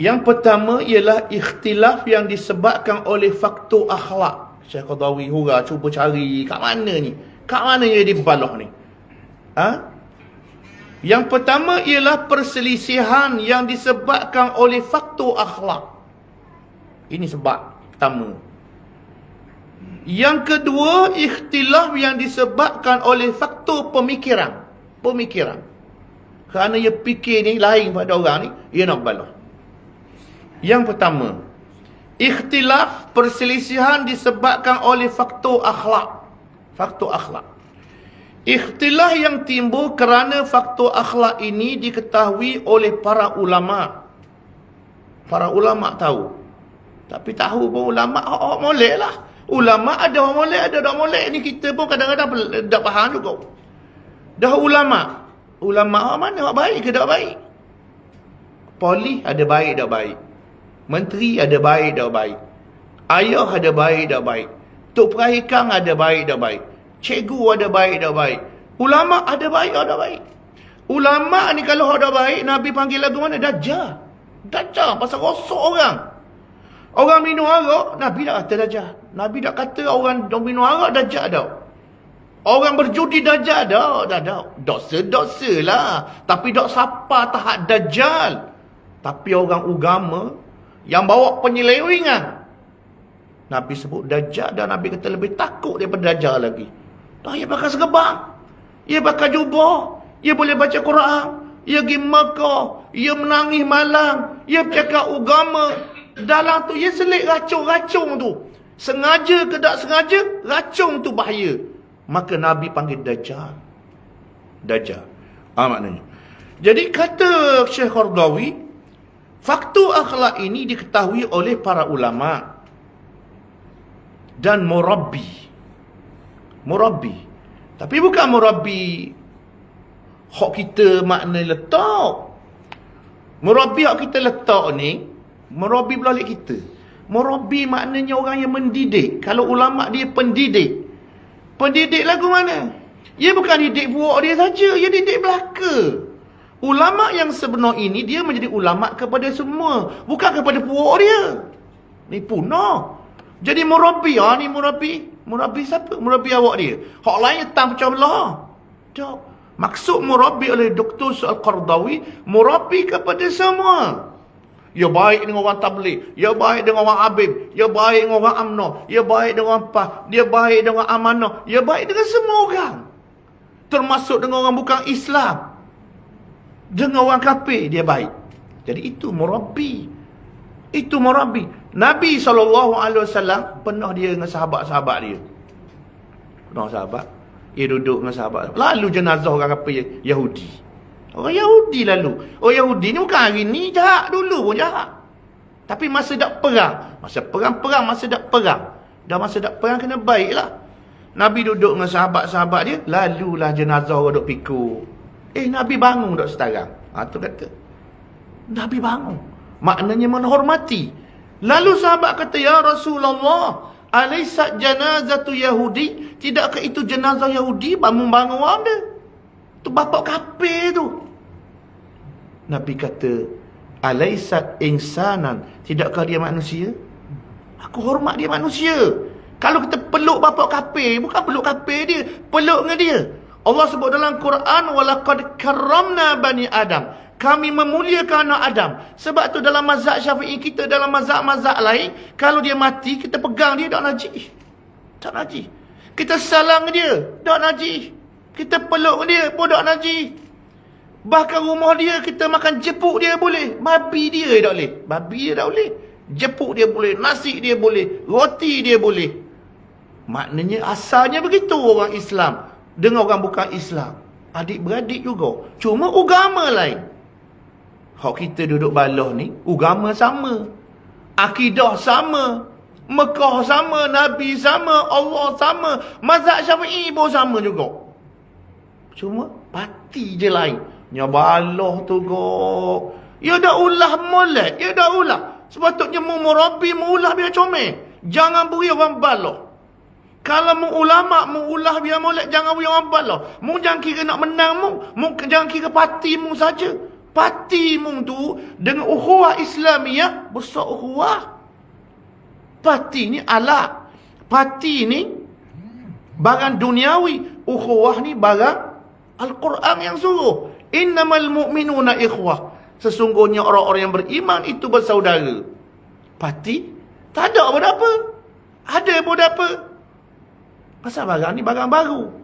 Yang pertama ialah ikhtilaf yang disebabkan oleh faktor akhlak. Syekh Qardawi hura cuba cari kat mana ni? Kat mana dia dibalah ni? Yang pertama ialah perselisihan yang disebabkan oleh faktor akhlak. Ini sebab pertama. Yang kedua, ikhtilaf yang disebabkan oleh faktor pemikiran. Kerana dia fikir ni lain pada orang ni, dia nak balas. Yang pertama, ikhtilaf perselisihan disebabkan oleh faktor akhlak. Ikhtilaf yang timbul kerana faktor akhlak ini diketahui oleh para ulama. Para ulama tahu. Tapi tahu pun ulama molek lah. Ulama ada orang molek, ada orang molek. Ni kita pun kadang-kadang tak faham juga. Dah ulama. Ulama mana orang baik ke tak baik? Polis ada baik tak baik. Menteri ada baik tak baik. Ayah ada baik tak baik. Tok Perahikang ada baik tak baik. Cikgu ada baik tak baik. Ulama ada baik tak baik. Ulama ni kalau ada baik, Nabi panggil lagu mana? Dajjal. Dajjal pasal rosak orang. Orang minum arak, Nabi tak kata dajjal. Nabi tak kata orang minum arak dajjal dah. Orang berjudi dajjal dah. Dosa lah. Tapi tak siapa tahap dajjal. Tapi orang agama yang bawa penyelewengan, Nabi sebut dajjal, dan Nabi kata lebih takut daripada dajjal lagi. Dah, ia bakal segebang, ia bakal jubah, ia boleh baca Quran, ia pergi Mekah, ia menangis malam, ia bercakap agama. Dalam tu ia selit racun-racun tu. Sengaja ke tak sengaja, racun tu bahaya. Maka Nabi panggil dajjal. Maknanya. Jadi kata Syekh Qardawi, faktor akhlak ini diketahui oleh para ulama dan murabbi. Tapi bukan murabbi hak kita makna letak. Murabbi hak kita letak ni, murabbi belah kita. Murabbi maknanya orang yang mendidik. Kalau ulama dia pendidik. Pendidik lagu mana? Dia bukan didik buak dia saja, dia didik belaka. Ulama yang sebenar ini dia menjadi ulama kepada semua, bukan kepada puak dia. Ni punah. Jadi murabbi, ni murabbi siapa? Murabbi awak dia. Hak lain tang pecah belah. Tak. Maksud murabbi oleh Dr. Al-Qardawi, murabbi kepada semua. Ya baik dengan orang tabligh, ya baik dengan orang Habib, ya baik dengan orang UMNO, ya baik dengan orang PAS, dia baik dengan amanah, ya baik dengan semua orang. Termasuk dengan orang bukan Islam. Dengan orang kafir dia baik. Jadi itu murabbi. Nabi SAW pernah dia dengan sahabat-sahabat dia. Dia duduk dengan sahabat. Lalu jenazah orang kafir Yahudi. Orang Yahudi lalu. Orang Yahudi ni bukan hari ni jahat, dulu pun jahat. Tapi masa dak perang. Masa dak perang. Dah masa dak perang kena baiklah. Nabi duduk dengan sahabat-sahabat dia. Lalulah jenazah orang duk pikul. Nabi bangun tak sekarang. Tu kata. Nabi bangun. Maknanya menghormati. Lalu sahabat kata, ya Rasulullah, alaysat janazatu Yahudi? Tidakkah itu jenazah Yahudi? Bangun-bangun orang dia. Tu bapak kafir tu. Nabi kata, alaysat insanan? Tidakkah dia manusia? Aku hormat dia manusia. Kalau kita peluk bapak kafir, bukan peluk kafir dia, peluk dengan dia. Allah sebut dalam Quran, walaqad karramna bani Adam. Kami memuliakan anak Adam. Sebab tu dalam mazhab Syafi'i kita, dalam mazhab-mazhab lain, kalau dia mati, kita pegang dia, tak najis. Tak najis. Kita salam dia, tak najis. Kita peluk dia pun tak najis. Bahkan rumah dia, kita makan jepuk dia boleh. Babi dia tak boleh. Babi dia tak boleh. Jepuk dia boleh. Nasi dia boleh. Roti dia boleh. Maknanya asalnya begitu orang Islam dengan orang bukan Islam. Adik-beradik juga. Cuma agama lain. Hak kita duduk balah ni, agama sama. Akidah sama. Mekah sama. Nabi sama. Allah sama. Mazhab Syafi'i pun sama juga. Cuma parti je lain. Nya balah tu kok. Ya dah ulah molek. Ya dah ulah. Sepatutnya mu murabbi, mu ulah biar comel. Jangan beri orang balah. Kalau mu ulama, mu ulah biar molek, jangan beri orang balah. Mu jangan kira nak menang mu jangan kira parti mu saja. Parti mung tu dengan ukhuwah Islamiyah, besar ukhuwah. Parti ni alat. Parti ni barang duniawi. Ukhuwah ni barang Al-Quran yang suruh. Innamal mu'minuna ikhwah. Sesungguhnya orang-orang yang beriman itu bersaudara. Parti tak ada pun apa. Ada pun apa. Pasal barang ni barang baru.